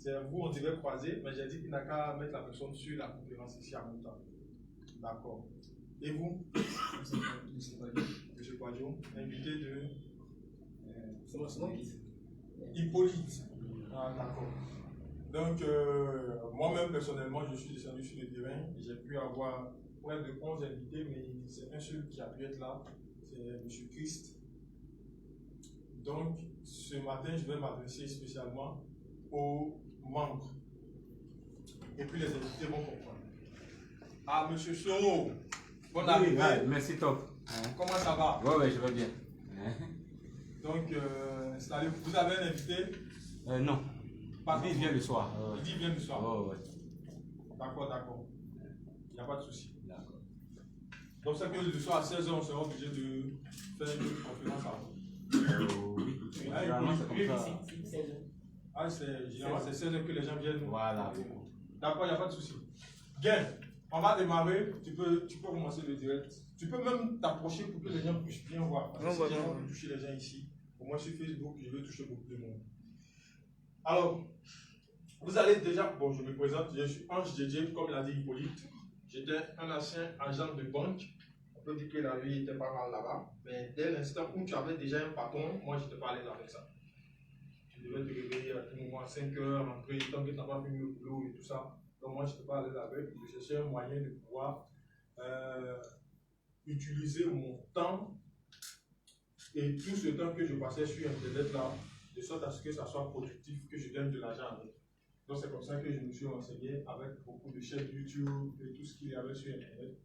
C'est vous, on devait croiser, mais j'ai dit qu'il n'a qu'à mettre la personne sur la conférence ici en même temps. D'accord. Et vous? Monsieur Quadio, invité de... C'est moi qui Hippolyte. Ah, d'accord. Donc, moi-même, personnellement, je suis descendu sur le terrain et j'ai pu avoir près de 11 invités, mais c'est un seul qui a pu être là, c'est M. Christ. Donc, ce matin, je vais m'adresser spécialement aux membres. Et puis les invités vont comprendre. Ah, M. Soro, bon arrivée. Ouais, merci, top. Comment ça va? Ouais, je vais bien. Donc, installez-vous. Vous avez un invité? Non. Il vient le soir. Il dit vient le soir. Oh, ouais. D'accord. Il n'y a pas de souci. D'accord. Donc, c'est que le soir à 16h, on sera obligé de faire une conférence avant. Oui. Généralement, c'est comme ça. Ah, généralement, c'est 16h que les gens viennent. Voilà. D'accord, il n'y a pas de souci. Bien, on va démarrer. Tu peux commencer le direct. Tu peux même t'approcher pour que les gens puissent bien voir. Parce que si j'ai envie de toucher les gens ici, au moins sur Facebook, je vais toucher beaucoup de monde. Alors, vous allez déjà, bon, je me présente, je suis Ange DJ, comme l'a dit Hippolyte. J'étais un ancien agent de banque. On peut dire que la vie était pas mal là-bas. Mais dès l'instant où tu avais déjà un patron, moi, je n'étais pas à l'aise avec ça. Tu devais te réveiller à tout moment à 5 heures, rentrer, tant que tu n'as pas fini le boulot et tout ça. Donc, moi, je n'étais pas à l'aise avec. Je cherchais un moyen de pouvoir utiliser mon temps et tout ce temps que je passais sur Internet là, de sorte à ce que ça soit productif, que je gagne de l'argent avec. Donc c'est comme ça que je me suis renseigné avec beaucoup de chaînes YouTube et tout ce qu'il y avait sur Internet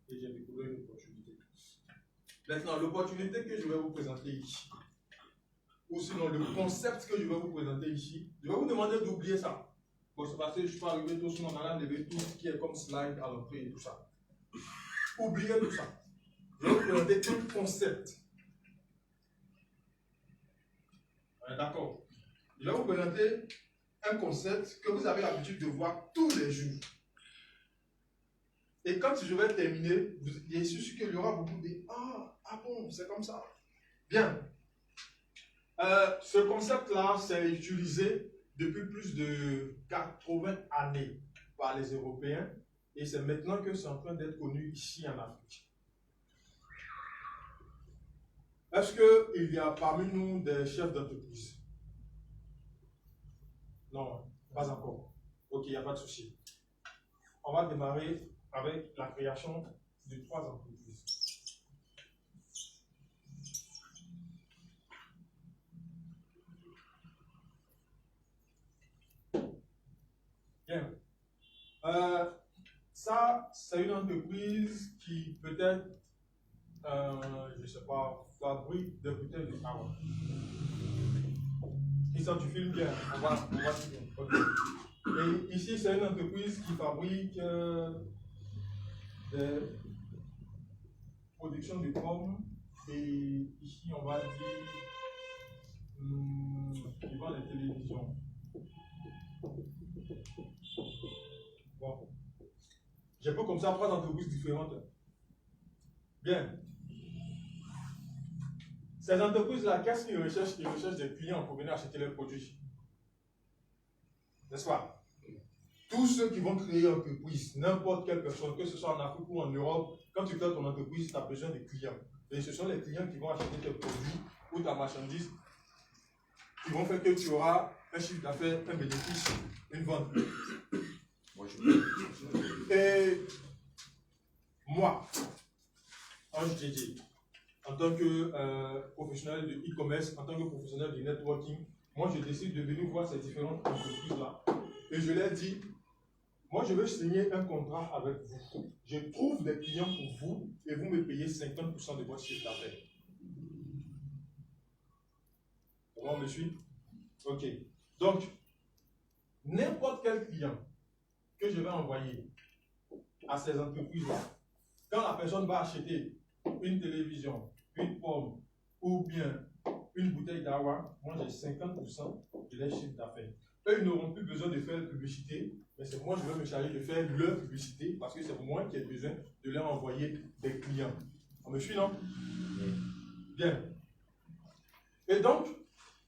et j'ai découvert une opportunité. Maintenant, l'opportunité que je vais vous présenter ici, ou sinon le concept que je vais vous présenter ici, je vais vous demander d'oublier ça. Bon, c'est parce que je ne suis pas arrivé tout sinon on a levé tout ce qui est comme slide à l'entrée et tout ça. Oubliez tout ça. Je vais vous présenter un concept. D'accord. Je vais vous présenter un concept que vous avez l'habitude de voir tous les jours. Et quand je vais terminer, je suis sûr qu'il y aura beaucoup de ah bon, c'est comme ça. Bien. Ce concept-là, c'est utilisé depuis plus de 80 années par les Européens et c'est maintenant que c'est en train d'être connu ici en Afrique. Est-ce qu'il y a parmi nous des chefs d'entreprise? Non, pas encore. Ok, il n'y a pas de souci. On va démarrer avec la création de 3 entreprises. Bien. Ça, c'est une entreprise qui peut-être, je ne sais pas, fabrique des bouteilles de power. Et ça, tu filmes bien. On va filmer. Okay. Et ici, c'est une entreprise qui fabrique des productions de pommes. Et ici, on va dire, ils vendent des télévisions. Bon. J'ai pas comme ça 3 entreprises différentes. Bien. Ces entreprises-là, qu'est-ce qu'ils recherchent? Ils recherchent des clients pour venir acheter leurs produits. N'est-ce pas? Tous ceux qui vont créer une entreprise, n'importe quelle personne, que ce soit en Afrique ou en Europe, quand tu crées ton entreprise, tu as besoin de clients. Et ce sont les clients qui vont acheter tes produits ou ta marchandise qui vont faire que tu auras un chiffre d'affaires, un bénéfice, une vente. Et moi, Ange DJ, en tant que professionnel de e-commerce, en tant que professionnel de networking, moi je décide de venir voir ces différentes entreprises-là. Et je leur dis, moi je veux signer un contrat avec vous. Je trouve des clients pour vous et vous me payez 50% de votre chiffre d'affaires. Comment on me suit? Ok. Donc, n'importe quel client que je vais envoyer à ces entreprises-là, quand la personne va acheter une télévision, une pomme ou bien une bouteille d'agua, moi j'ai 50% de leur chiffre d'affaires. Eux, ils n'auront plus besoin de faire de publicité, mais c'est moi je vais me charger de faire leur publicité parce que c'est moi qui ai besoin de leur envoyer des clients. On me suit, non? Bien. Et donc,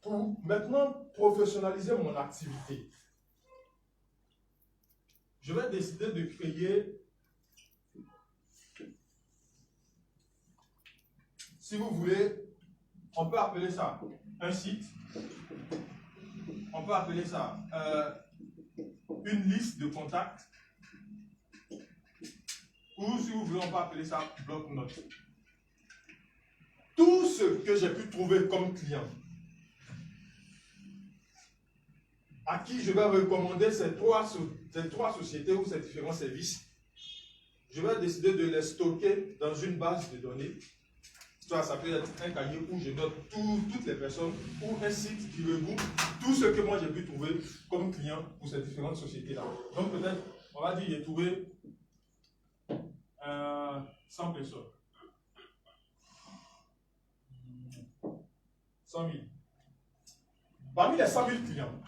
pour maintenant professionnaliser mon activité, je vais décider de créer, si vous voulez, on peut appeler ça un site, on peut appeler ça une liste de contacts, ou si vous voulez, on peut appeler ça bloc-notes. Tout ce que j'ai pu trouver comme client, à qui je vais recommander ces trois sociétés ou ces différents services, je vais décider de les stocker dans une base de données. Ça peut être un cahier où je note toutes les personnes ou un site qui regroupe tout ce que moi j'ai pu trouver comme client pour ces différentes sociétés-là. Donc peut-être, on va dire, j'ai trouvé 100 personnes. 100 000. Parmi les 100 000 clients,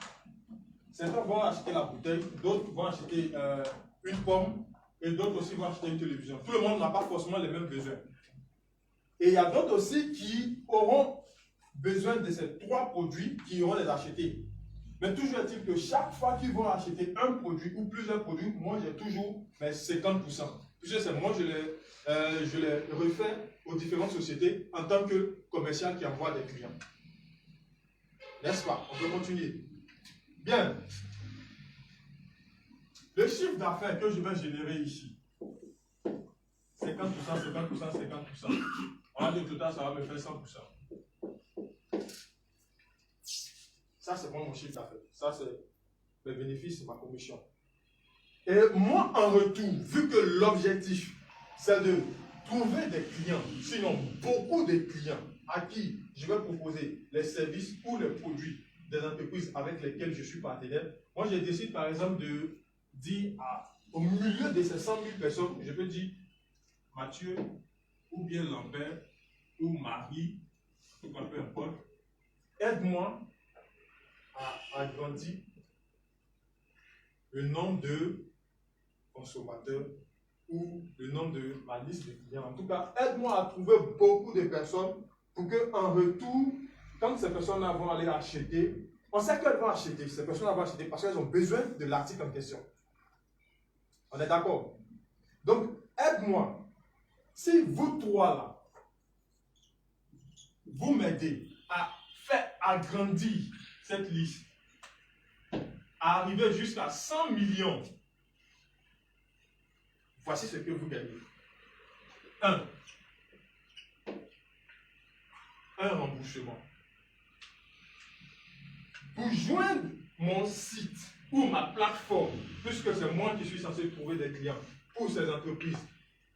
certains vont acheter la bouteille, d'autres vont acheter une pomme et d'autres aussi vont acheter une télévision. Tout le monde n'a pas forcément les mêmes besoins. Et il y a d'autres aussi qui auront besoin de ces trois produits qui iront les acheter. Mais toujours est-il que chaque fois qu'ils vont acheter un produit ou plusieurs produits, moi j'ai toujours mes 50%. Puisque c'est moi je les refais aux différentes sociétés en tant que commercial qui envoie des clients. N'est-ce pas? On peut continuer. Bien. Le chiffre d'affaires que je vais générer ici, 50%, 50%, 50%. On va dire au total, ça va me faire 100%. Ça, c'est mon chiffre d'affaires. Ça, c'est mes bénéfices, c'est ma commission. Et moi, en retour, vu que l'objectif, c'est de trouver des clients, sinon beaucoup de clients à qui je vais proposer les services ou les produits des entreprises avec lesquelles je suis partenaire, moi, je décide par exemple de dire au milieu de ces 100 000 personnes, je peux dire Mathieu, ou bien Lambert, ou Marie, ou peu importe, aide-moi à agrandir le nombre de consommateurs ou le nombre de ma liste de clients. En tout cas, aide-moi à trouver beaucoup de personnes pour qu'en retour, quand ces personnes-là vont aller acheter, on sait qu'elles vont acheter, ces personnes-là vont acheter parce qu'elles ont besoin de l'article en question. On est d'accord? Donc, aide-moi. Si vous trois là, vous m'aidez à faire agrandir cette liste, à arriver jusqu'à 100 millions, voici ce que vous gagnez. 1. Un remboursement. Pour joindre mon site ou ma plateforme, puisque c'est moi qui suis censé trouver des clients pour ces entreprises,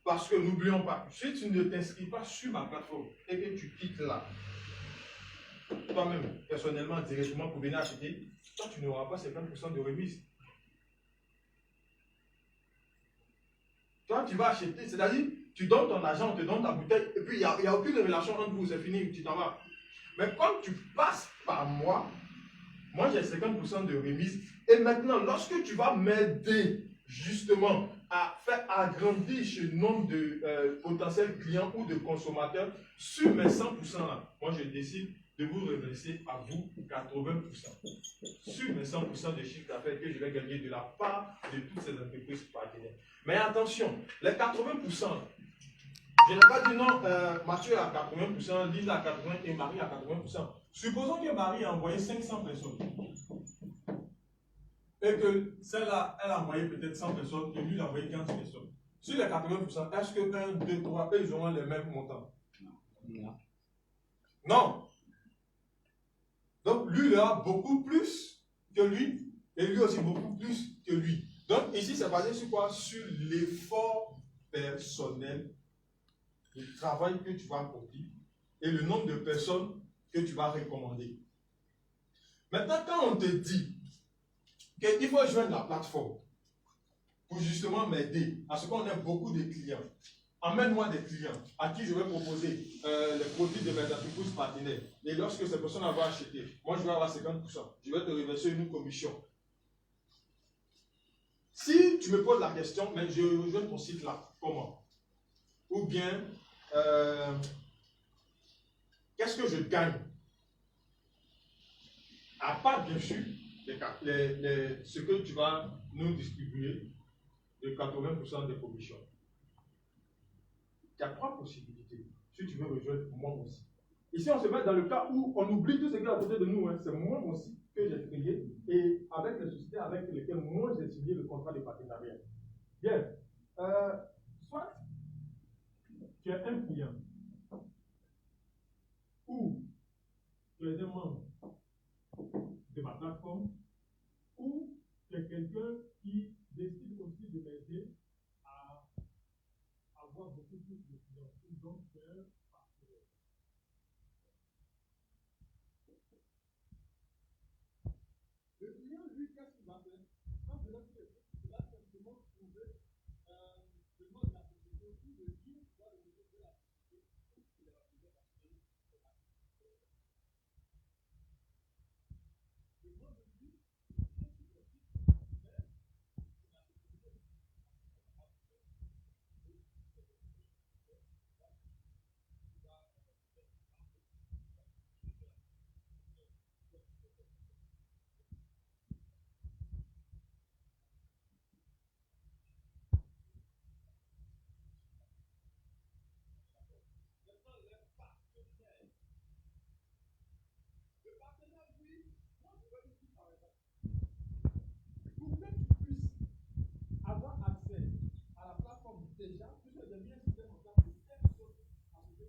parce que n'oublions pas, si tu ne t'inscris pas sur ma plateforme et que tu quittes là, toi-même, personnellement, directement pour venir acheter, toi, tu n'auras pas 50% de remise. Toi, tu vas acheter, c'est-à-dire, tu donnes ton argent, on te donne ta bouteille, et puis il n'y a aucune relation entre vous, c'est fini, tu t'en vas. Mais comme tu passes par moi j'ai 50% de remise, et maintenant, lorsque tu vas m'aider justement à faire agrandir ce nombre de potentiels clients ou de consommateurs sur mes 100% là, moi je décide de vous reverser à vous 80% sur mes 100% de chiffre d'affaires que je vais gagner de la part de toutes ces entreprises partenaires. Mais attention, les 80%, je n'ai pas dit non, Mathieu à 80%, Lisa à 80% et Marie à 80%. Supposons que Marie a envoyé 500 personnes et que celle-là, elle a envoyé peut-être 100 personnes et lui, il a envoyé 15 personnes. Sur les 80%, est-ce que 1, 2, 3, ils auront les mêmes montants? Non. Non. Donc, lui, il aura beaucoup plus que lui et lui aussi beaucoup plus que lui. Donc, ici, c'est basé sur quoi? Sur l'effort personnel, le travail que tu vas accomplir et le nombre de personnes que tu vas recommander. Maintenant, quand on te dit qu'il faut joindre la plateforme pour justement m'aider à ce qu'on ait beaucoup de clients, emmène-moi des clients à qui je vais proposer les produits de mes entreprises partenaires. Et lorsque ces personnes vont acheter, moi je vais avoir 50%. Je vais te reverser une commission. Si tu me poses la question, mais je rejoins ton site là, comment? Ou bien, qu'est-ce que je gagne? À part bien sûr ce que tu vas nous distribuer, de 80% des commissions. Il y a 3 possibilités. Si tu veux rejoindre moi aussi. Ici, on se met dans le cas où on oublie tout ce qui est à côté de nous. Hein. C'est moi aussi que j'ai créé et avec les sociétés avec lesquelles moi j'ai signé le contrat de partenariat. Bien. Soit tu es un client ou tu es un membre de ma plateforme ou tu es quelqu'un qui décide aussi de m'aider à avoir beaucoup plus de clients. Donc, tu es un partenaire. Le client, lui, qu'est-ce qu'il va faire? Quand je l'ai fait, il va simplement trouver le nom de la société ou le dire dans le nom de la société ou il va trouver la société. Le nom de lui, avoir accès à la plateforme déjà, puisque j'ai mis un système en place de telle sorte à ce que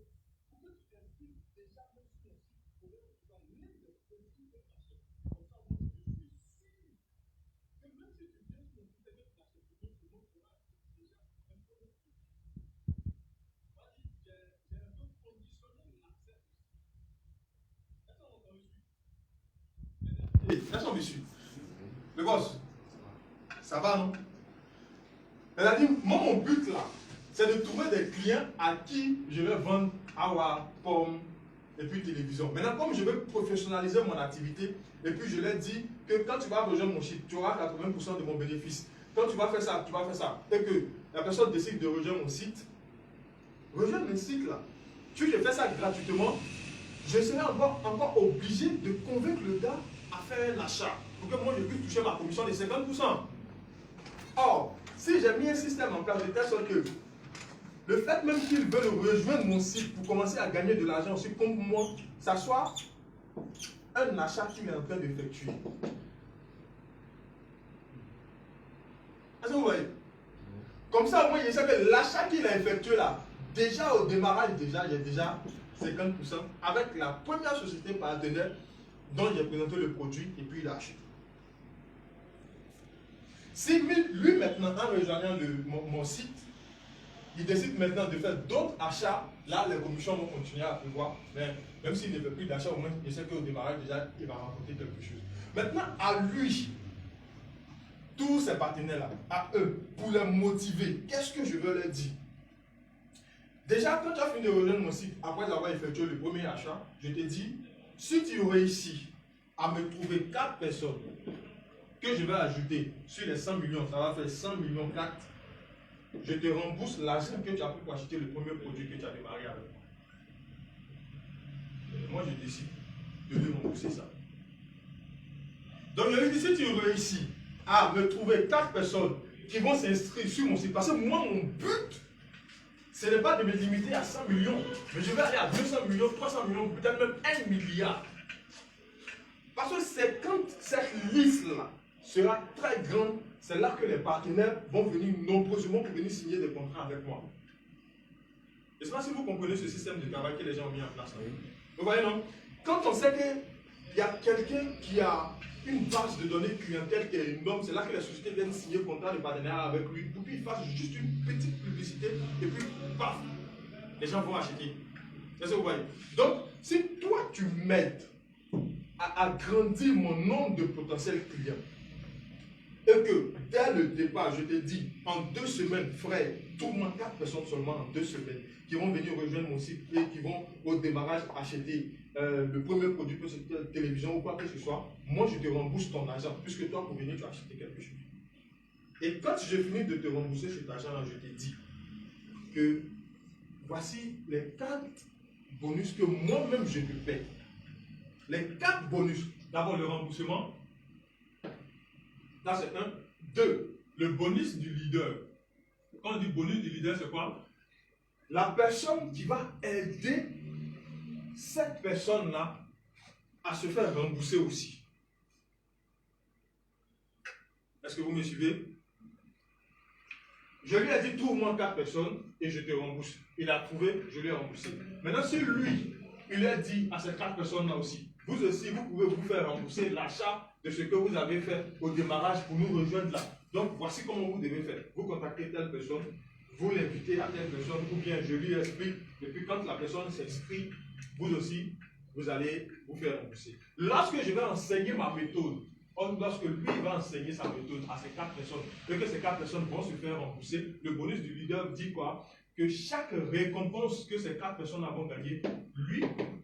pour que tu t'inscrives déjà même sur ton site, pour que tu vas lire les politiques de l'achat. Comme ça, moi, je suis sûr que même si tu viens sur ton site et que tu l'achètes, tout le monde pourra déjà un peu le faire. J'ai un peu conditionné l'accès. Est-ce qu'on entend ici? Est-ce qu'on me suit? Le boss, ça va, non? Elle a dit, moi, mon but là, c'est de trouver des clients à qui je vais vendre awa, pomme et puis télévision. Maintenant, comme je veux professionnaliser mon activité, et puis je leur dis que quand tu vas rejoindre mon site, tu auras 80% de mon bénéfice. Quand tu vas faire ça, tu vas faire ça. Et que la personne décide de rejoindre mon site, rejoins mon site là. Tu je fais ça gratuitement, je serai encore obligé de convaincre le gars à faire l'achat. Pour que moi je puisse toucher ma commission de 50%. Or, si j'ai mis un système en place de telle sorte que le fait même qu'ils veulent rejoindre mon site pour commencer à gagner de l'argent aussi comme moi, ça soit un achat qu'il est en train d'effectuer. Est-ce que vous voyez? Comme ça, au moins, il sait que l'achat qu'il a effectué là, déjà au démarrage, j'ai déjà 50% avec la première société partenaire dont j'ai présenté le produit et puis il a acheté. Si lui maintenant, en rejoignant mon site, il décide maintenant de faire d'autres achats, là les commissions vont continuer à pouvoir, mais même s'il ne fait plus d'achat, au moins il sait qu'au démarrage déjà il va rapporter quelque chose. Maintenant à lui, tous ces partenaires-là, à eux, pour les motiver, qu'est-ce que je veux leur dire? Déjà, quand tu as fini de rejoindre mon site, après avoir effectué le premier achat, je te dis, si tu réussis à me trouver 4 personnes que je vais ajouter sur les 100 millions, ça va faire 100 millions 4, je te rembourse l'argent que tu as pris pour acheter le premier produit que tu as démarré avec moi. Et moi, je décide de lui rembourser ça. Donc, je lui dis, si tu réussis à me trouver 4 personnes qui vont s'inscrire sur mon site, parce que moi, mon but, ce n'est pas de me limiter à 100 millions, mais je vais aller à 200 millions, 300 millions, peut-être même 1 milliard. Parce que c'est quand cette liste-là sera très grande, c'est là que les partenaires vont venir nombreusement pour venir signer des contrats avec moi. Je ne sais pas si vous comprenez ce système de travail que les gens ont mis en place. Vous voyez, non? Quand on sait qu'il y a quelqu'un qui a une base de données clientèle qui est énorme, c'est là que les sociétés viennent signer un contrat de partenariat avec lui, pour qu'il fasse juste une petite publicité, et puis, paf, les gens vont acheter. C'est ce que vous voyez. Donc, si toi, tu m'aides à agrandir mon nombre de potentiels clients, et que dès le départ, je te dis, en 2 semaines, frère, trouve-moi 4 personnes seulement en 2 semaines qui vont venir rejoindre mon site et qui vont au démarrage acheter le premier produit, que c'est une télévision ou quoi que ce soit, moi je te rembourse ton argent, puisque toi pour venir tu as acheté quelque chose. Et quand je finis de te rembourser cet argent-là, je te dis que voici les 4 bonus que moi-même je te paie. Les 4 bonus. D'abord le remboursement. Là c'est 1. 2. le bonus du leader. Quand on dit bonus du leader, c'est quoi? La personne qui va aider cette personne-là à se faire rembourser aussi. Est-ce que vous me suivez? Je lui ai dit, trouve-moi 4 personnes et je te rembourse. Il a trouvé, je lui ai remboursé. Maintenant, si lui, il a dit à ces 4 personnes-là aussi, vous aussi, vous pouvez vous faire rembourser l'achat de ce que vous avez fait au démarrage pour nous rejoindre là. Donc, voici comment vous devez faire. Vous contactez telle personne, vous l'invitez à telle personne, ou bien je lui explique, et puis quand la personne s'inscrit, vous aussi, vous allez vous faire rembourser. Lorsque je vais enseigner ma méthode, lorsque lui va enseigner sa méthode à ces 4 personnes, et que ces 4 personnes vont se faire rembourser, le bonus du leader dit quoi? Que chaque récompense que ces 4 personnes vont gagner, lui,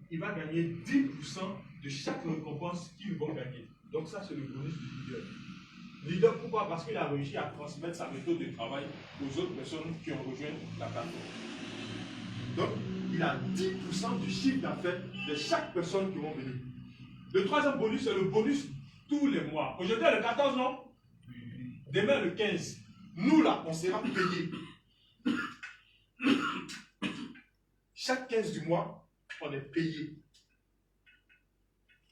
il va gagner 10% de chaque récompense qu'ils vont gagner. Donc ça, c'est le bonus du leader. Leader, pourquoi? Parce qu'il a réussi à transmettre sa méthode de travail aux autres personnes qui ont rejoint la plateforme. Donc, il a 10% du chiffre d'affaires de chaque personne qui vont venir. Le troisième bonus, c'est le bonus tous les mois. Aujourd'hui, le 14, non? Demain, le 15. Nous, là, on sera payés. Chaque 15 du mois, on est payé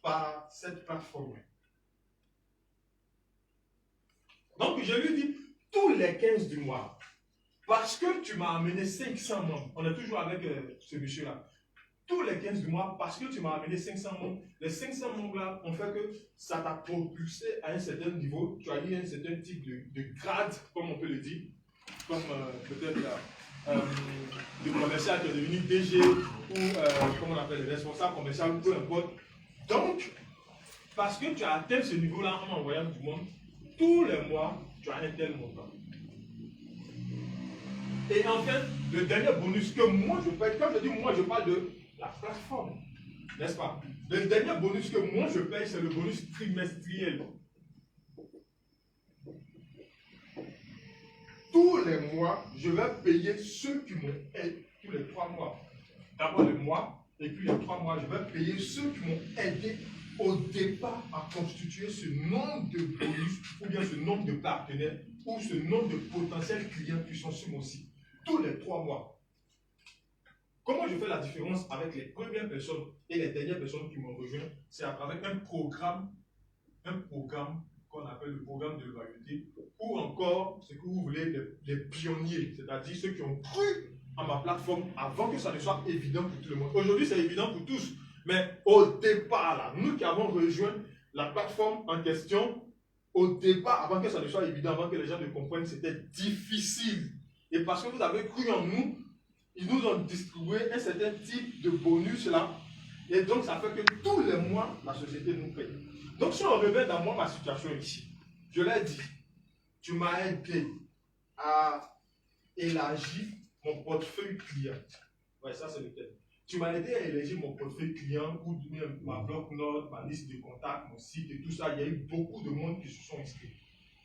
par cette plateforme. Donc, je lui dis, tous les 15 du mois, parce que tu m'as amené 500 membres, on est toujours avec ce monsieur-là, tous les 15 du mois, parce que tu m'as amené 500 membres, les 500 membres-là ont fait que ça t'a propulsé à un certain niveau, tu as eu un certain type de grade, comme on peut le dire, comme peut-être de commercial qui est devenu DG, ou comment on appelle, responsable commercial, ou peu importe. Donc, parce que tu as atteint ce niveau-là en envoyant du monde, tous les mois, tu as un tel montant. Et enfin, le dernier bonus que moi je paye, quand je dis moi, je parle de la plateforme, n'est-ce pas? Le dernier bonus que moi je paye, c'est le bonus trimestriel. Tous les mois, je vais payer ceux qui m'ont aidé, tous les 3 mois. D'abord le mois, et puis les 3 mois, je vais payer ceux qui m'ont aidé au départ à constituer ce nombre de bonus, ou bien ce nombre de partenaires, ou ce nombre de potentiels clients qui sont sur mon site. Tous les 3 mois. Comment je fais la différence avec les premières personnes et les dernières personnes qui m'ont rejoint? C'est à travers un programme qu'on appelle le programme de loyauté, ou encore, ce que vous voulez, les pionniers, c'est-à-dire ceux qui ont cru à ma plateforme avant que ça ne soit évident pour tout le monde. Aujourd'hui, c'est évident pour tous, mais au départ, là, nous qui avons rejoint la plateforme en question, au départ, avant que ça ne soit évident, avant que les gens ne comprennent, c'était difficile. Et parce que vous avez cru en nous, ils nous ont distribué un certain type de bonus là. Et donc, ça fait que tous les mois, la société nous paye. Donc, si on revient dans moi, ma situation ici, je l'ai dit, tu m'as aidé à élargir mon portefeuille client. Ouais, ça c'est le thème. Tu m'as aidé à élargir mon portefeuille client, ou ma bloc-notes, ma liste de contacts, mon site et tout ça. Il y a eu beaucoup de monde qui se sont inscrits.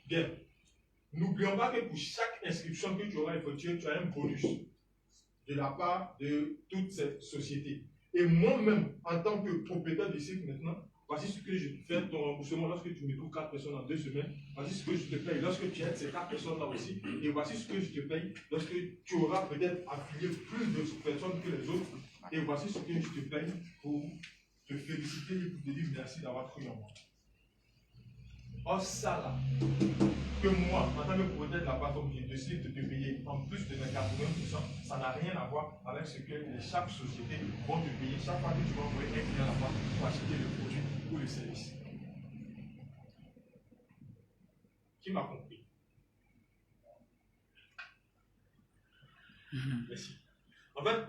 Bien. N'oublions pas que pour chaque inscription que tu auras effectuée, tu as un bonus de la part de toutes ces sociétés. Et moi-même, en tant que propriétaire du site maintenant, voici ce que je fais ton remboursement lorsque tu me trouves 4 personnes en 2 semaines. Voici ce que je te paye lorsque tu aides ces 4 personnes-là aussi. Et voici ce que je te paye lorsque tu auras peut-être affilié plus de personnes que les autres. Et voici ce que je te paye pour te féliciter et pour te dire merci d'avoir cru en moi. Or, ça là, que moi, en tant que propriétaire de la plateforme, je décide de te payer en plus de mes 80%, ça n'a rien à voir avec ce que chaque société va te payer chaque fois que tu vas envoyer un client là-bas pour acheter le produit ou le service. Qui m'a compris? Merci. En fait,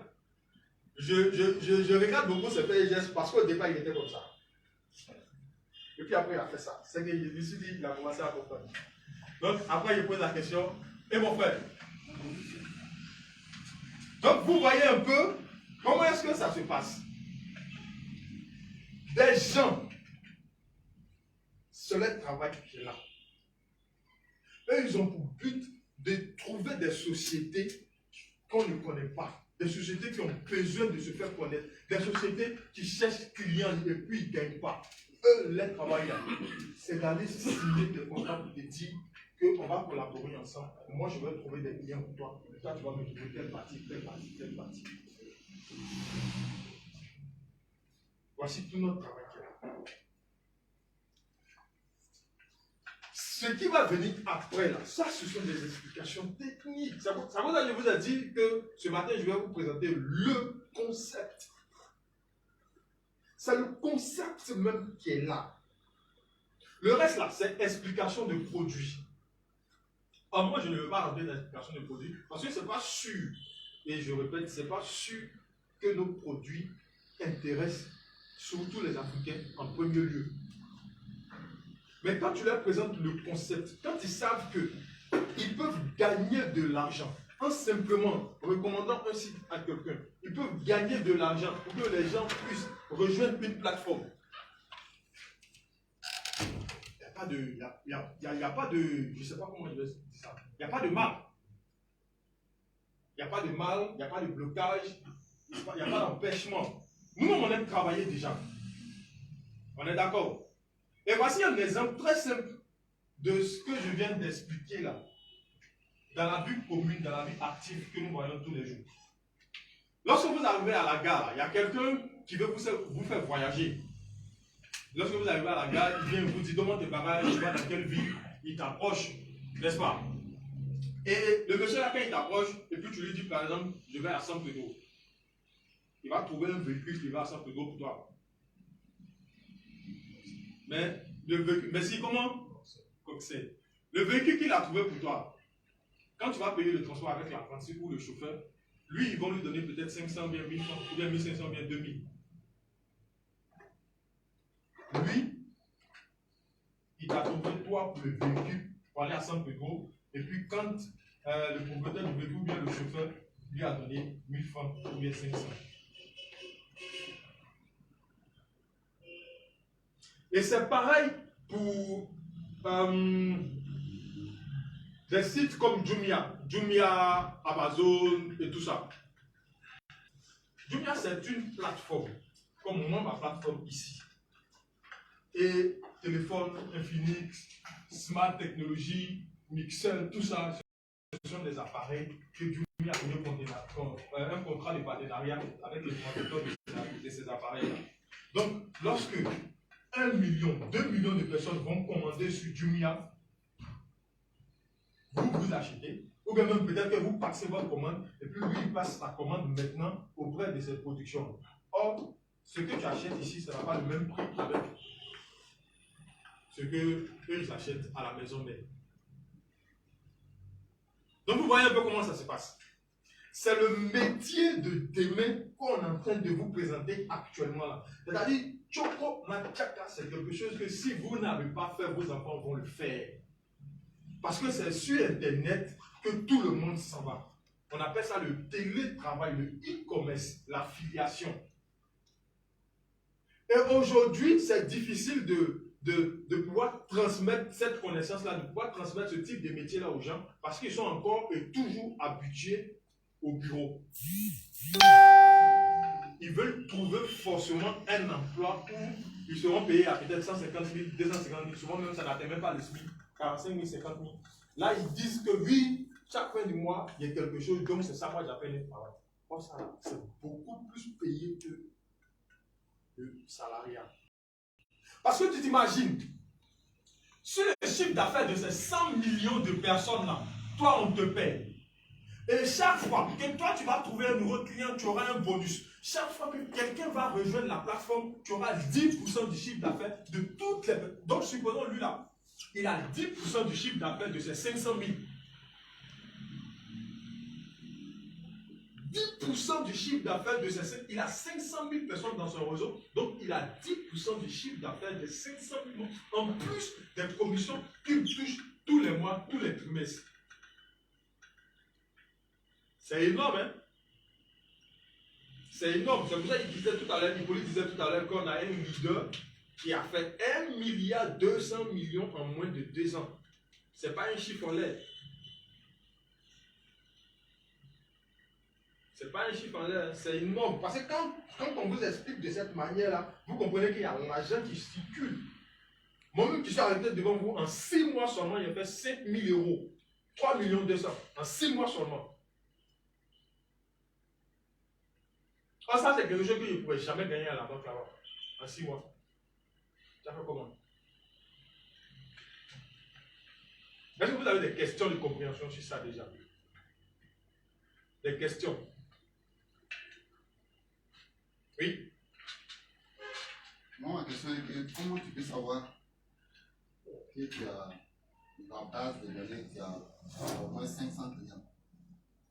je regarde beaucoup ce fait gestes parce qu'au départ, il était comme ça. Et puis après, il a fait ça. C'est que je me suis dit, il a commencé à comprendre. Donc, après, il pose la question, et mon frère? Donc, vous voyez un peu comment est-ce que ça se passe. Des gens, c'est le travail qui est là. Eux, ils ont pour but de trouver des sociétés qu'on ne connaît pas. Des sociétés qui ont besoin de se faire connaître. Des sociétés qui cherchent clients et puis ils ne gagnent pas. Eux, leur travail, c'est d'aller signer des contrats pour te dire qu'on va collaborer ensemble. Moi, je vais trouver des clients pour toi. Et toi, tu vas me trouver telle partie, telle partie, telle partie. Voici tout notre travail qui est là. Ce qui va venir après, là, ça, ce sont des explications techniques. Ça vous je vous ai dit que ce matin, je vais vous présenter le concept. C'est le concept même qui est là. Le reste, là, c'est explication de produit. Alors, moi, je ne veux pas rentrer dans l'explication de produit parce que ce n'est pas sûr, et je répète, ce n'est pas sûr que nos produits intéressent surtout les Africains en premier lieu. Mais quand tu leur présentes le concept, quand ils savent qu'ils peuvent gagner de l'argent en simplement recommandant un site à quelqu'un, ils peuvent gagner de l'argent pour que les gens puissent rejoindre une plateforme. Il n'y a pas de, je ne sais pas comment je vais dire ça, il n'y a pas de mal. Il n'y a pas de mal, il n'y a pas de blocage, il n'y a pas d'empêchement. Nous-mêmes, on aime travailler déjà. On est d'accord? Et voici un exemple très simple de ce que je viens d'expliquer là. Dans la vie commune, dans la vie active que nous voyons tous les jours. Lorsque vous arrivez à la gare, il y a quelqu'un qui veut vous faire voyager. Lorsque vous arrivez à la gare, il vient vous dire demande tes bagages, tu vas dans quelle ville, il t'approche, n'est-ce pas? Et le monsieur là, quand il t'approche, et puis tu lui dis par exemple, je vais à San Pedro. Il va trouver un véhicule qui va à San Pedro pour toi. Mais le véhicule, mais si comment? Coxet. Le véhicule qu'il a trouvé pour toi, quand tu vas payer le transport avec l'apprenti ou le chauffeur, lui, ils vont lui donner peut-être 500 bien 1000 francs, ou bien 1500 bien 2000. Lui, il t'a trouvé toi pour le véhicule pour aller à San Pedro, et puis quand le propriétaire du véhicule ou bien le chauffeur lui a donné 1000 francs ou bien 500. Et c'est pareil pour des sites comme Jumia, Amazon et tout ça. Jumia, c'est une plateforme, comme moi, ma plateforme ici. Et téléphone, Infinix, Smart Technology, Mixel, tout ça, ce sont des appareils que Jumia a signé un contrat de partenariat avec les producteurs de ces appareils-là. Donc, lorsque 1 million, 2 millions de personnes vont commander sur Jumia, vous achetez, ou bien même peut-être que vous passez votre commande, et puis lui, il passe la commande maintenant auprès de cette production. Or, ce que tu achètes ici, ça n'a pas le même prix avec ce que eux, ils achètent à la maison mère. Donc, vous voyez un peu comment ça se passe. C'est le métier de demain qu'on est en train de vous présenter actuellement là. C'est-à-dire, Choco Machaka, c'est quelque chose que si vous n'avez pas fait, vos enfants vont le faire. Parce que c'est sur Internet que tout le monde s'en va. On appelle ça le télétravail, le e-commerce, l'affiliation. Et aujourd'hui, c'est difficile de pouvoir transmettre cette connaissance-là, de pouvoir transmettre ce type de métier-là aux gens, parce qu'ils sont encore et toujours habitués au bureau. Ils veulent trouver forcément un emploi où ils seront payés à peut-être 150 000, 250 000, souvent même ça n'atteint même pas le SMIC, 45 000, 50 000. Là, ils disent que oui, chaque fin du mois, il y a quelque chose, donc c'est ça, moi j'appelle le travail. Or, ça, c'est beaucoup plus payé que le salariat. Parce que tu t'imagines, sur le chiffre d'affaires de ces 100 millions de personnes-là, toi, on te paye. Et chaque fois que toi, tu vas trouver un nouveau client, tu auras un bonus. Chaque fois que quelqu'un va rejoindre la plateforme, tu auras 10% du chiffre d'affaires de toutes les... Donc, supposons lui là, il a 10% du chiffre d'affaires de ses 500 000. 10% du chiffre d'affaires de ses... Il a 500 000 personnes dans son réseau, donc il a 10% du chiffre d'affaires de 500 000. En plus des commissions qu'il touche tous les mois, tous les trimestres. C'est énorme, hein? C'est énorme. C'est pour ça qu'il disait tout à l'heure, Hippolyte disait tout à l'heure qu'on a un leader qui a fait 1,2 milliard en moins de 2 ans. Ce n'est pas un chiffre en l'air. Ce n'est pas un chiffre en l'air, c'est énorme. Parce que quand on vous explique de cette manière-là, vous comprenez qu'il y a l'argent qui circule. Moi-même qui suis arrêté devant vous, en 6 mois seulement, il a fait 5 000 euros. 3 200 000 en 6 mois seulement. Oh, ça, c'est quelque chose que je ne pouvais jamais gagner à la banque là-bas. En 6 mois. Ça fait comment? Est-ce que vous avez des questions de compréhension sur ça déjà? Des questions? Oui? Moi, ma question est que comment tu peux savoir que tu as la base de données qui a au moins 500 clients?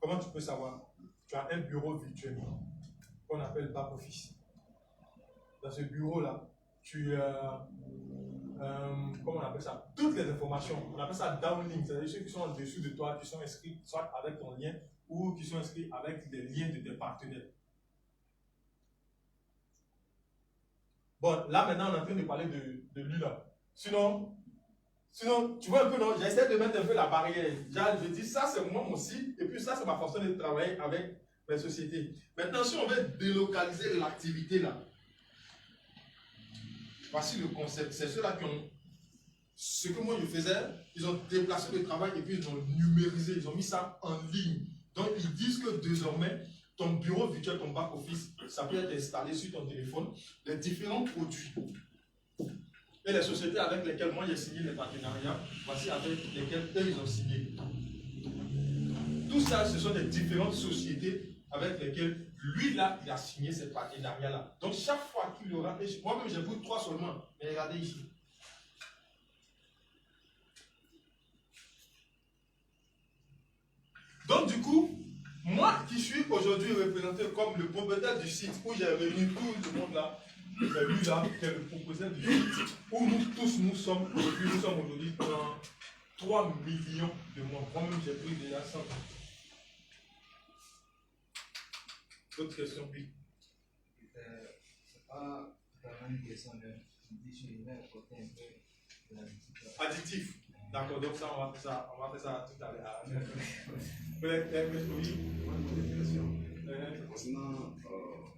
Comment tu peux savoir? Tu as un bureau virtuel qu'on appelle back office. Dans ce bureau-là, tu as, comment on appelle ça? Toutes les informations. On appelle ça downlink, c'est-à-dire ceux qui sont en dessous de toi, qui sont inscrits soit avec ton lien ou qui sont inscrits avec les liens de tes partenaires. Bon, là maintenant, on est en train de parler de lui là. Sinon, tu vois un peu, non? J'essaie de mettre un peu la barrière. Je dis, ça c'est moi mon site, et puis ça c'est ma façon de travailler avec mes sociétés. Maintenant, si on veut délocaliser l'activité là, voici le concept. C'est ceux-là qui ont. Ce que moi je faisais, ils ont déplacé le travail et puis ils ont numérisé, ils ont mis ça en ligne. Donc ils disent que désormais, ton bureau virtuel, ton back-office, ça peut être installé sur ton téléphone, les différents produits. Et les sociétés avec lesquelles moi j'ai signé les partenariats, voici avec lesquelles eux ils ont signé. Tout ça, ce sont des différentes sociétés avec lesquelles lui là, il a signé ces partenariats-là. Donc chaque fois qu'il aura, moi-même j'ai pris 3 seulement, mais regardez ici. Donc du coup, moi qui suis aujourd'hui représenté comme le propriétaire du site où j'ai réuni tout le monde là, c'est lui là qui est le propriétaire du site où nous tous nous sommes aujourd'hui dans 3 millions de mois. Moi-même j'ai pris déjà 100. D'autres questions, oui. C'est pas vraiment une question de côté un peu additif. D'accord, donc ça on va faire ça tout à l'heure. Oui. Concernant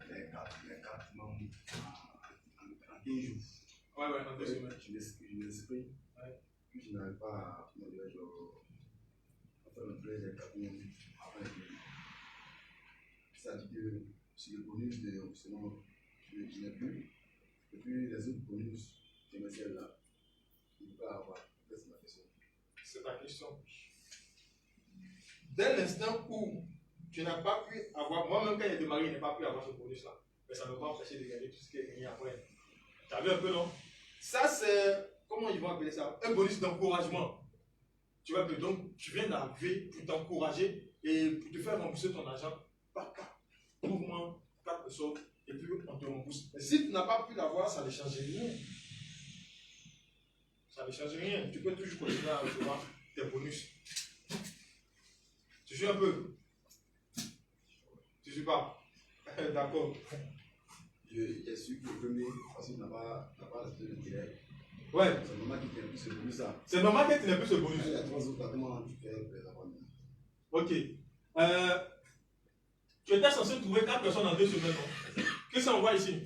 les cartes membres en 15 jours. Ouais, en 2 semaines. Je m'exprime. Puis je n'arrive pas à faire entrer les cartes membres avant les 15 jours. C'est-à-dire que sur le bonus de option, je n'ai plus. Et puis les autres bonus, je me suis là. Je ne peux pas avoir. C'est ma question. C'est ta question. Dès l'instant où tu n'as pas pu avoir, moi-même quand j'ai démarré, je n'ai pas pu avoir ce bonus-là. Mais ça ne m'a pas empêché de gagner tout ce qui est gagné après. Tu as vu un peu, non? Ça, c'est, comment ils vont appeler ça? Un bonus d'encouragement. Tu vois que donc, tu viens d'arriver pour t'encourager et pour te faire rembourser ton argent par 4 mouvements, 4 personnes, et puis on te rembourse. Mais si tu n'as pas pu l'avoir, ça ne change rien. Ça ne change rien. Tu peux toujours continuer à recevoir tes bonus. Tu suis un peu? Tu suis pas? D'accord. J'ai su que le premier, parce qu'il n'a pas acheté le direct. Ouais. C'est normal qu'il n'ait plus ce bonus-là. C'est normal que tu n'aies plus ce bonus. Il y a 3 autres, comment tu fais pour les avoir mis? Ok. Tu étais censé trouver 4 personnes en 2 semaines, non? Qu'est-ce qu'on voit ici?